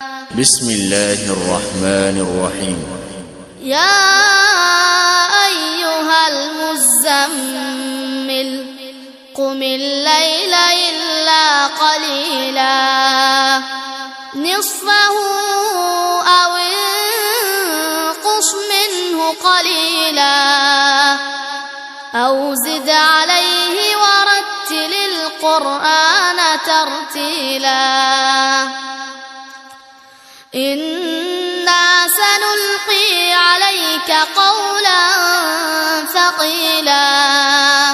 بسم الله الرحمن الرحيم. يا أيها المزمل قم الليل إلا قليلا نصفه أو انقص منه قليلا أو زد عليه ورتل القرآن ترتيلا إنا سنلقي عليك قولا ثقيلا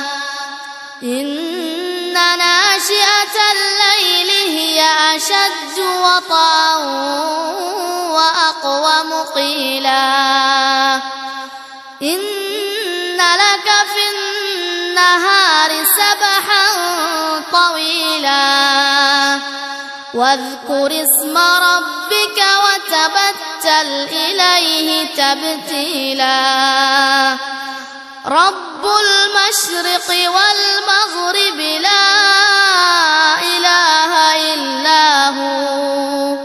إن ناشئة الليل هي أشد وطئا وأقوم قيلا إن لك في النهار سبحا طويلا واذكر اسم ربك وتبتل إليه تبتيلا رب المشرق والمغرب لا إله إلا هو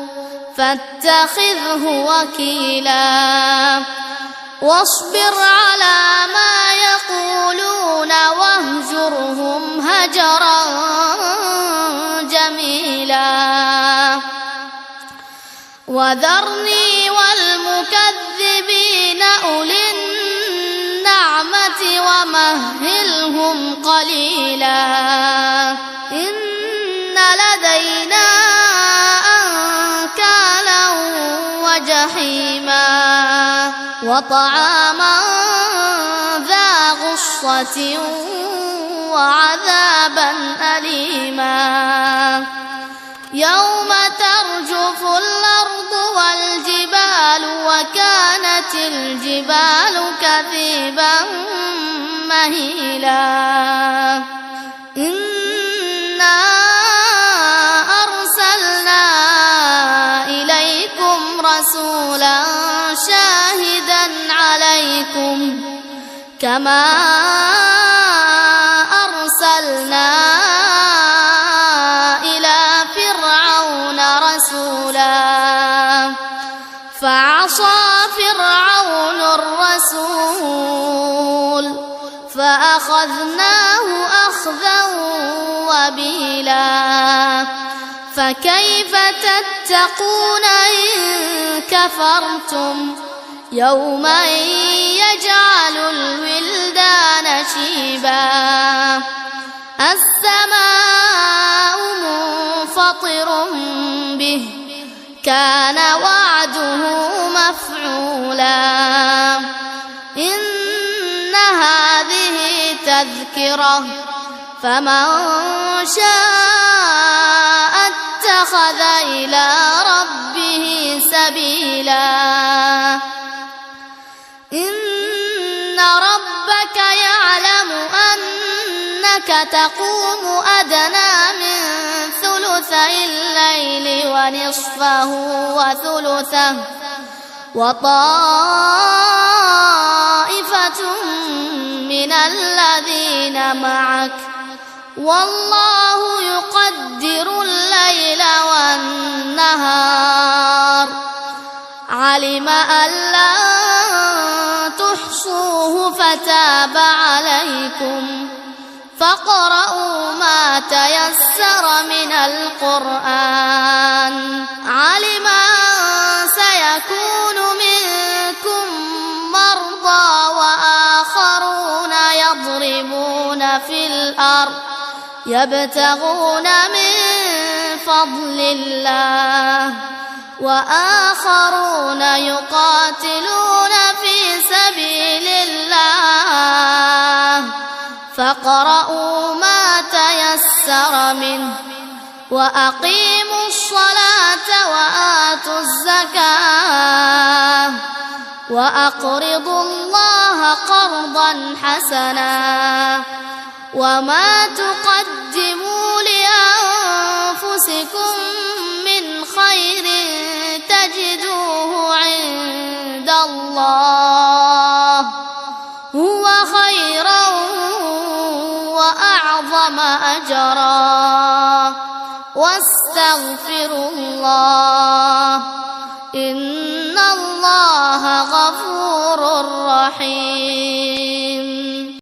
فاتخذه وكيلا واصبر على ما يقولون واهجرهم هجرا جميلا وذرني والمكذبين أولي النعمة ومهلهم قليلا إن لدينا أنكالا وجحيما وطعاما ذا غصة وعذابا أليما يوم ترجف الأرض والجبال وكانت الجبال كثيبا مهيلا إنا أرسلنا إليكم رسولا شاهدا عليكم كما أرسلنا إلى فرعون رسولا فعصى فرعون الرسول فأخذناه أخذا وبيلا فكيف تتقون إن كفرتم يوما يجعل الولدان شيبا السماء منفطر به كان وعده مفعولا إن هذه تذكرة فمن شاء اتخذ إلى ربه سبيلا إن ربك يعلم أنك تقوم أدنى من ثلثي الليل ونصفه وثلثه وطائفة من الذين معك والله يقدر الليل والنهار علم أن لن تحصوه فتاب عليكم فاقرؤوا ما تيسر من القرآن علم أن سيكون منكم مرضى وآخرون يضربون في الأرض يبتغون من فضل الله وآخرون يقاتلون في سبيل الله فاقرؤوا ما تيسر منه وأقيموا الصلاة وآتوا الزكاة وأقرضوا الله قرضا حسنا وما تقدموا لأنفسكم من خير تجدوه عند الله هو خيرا وأعظم أجرا واستغفروا الله إن الله غفور رحيم.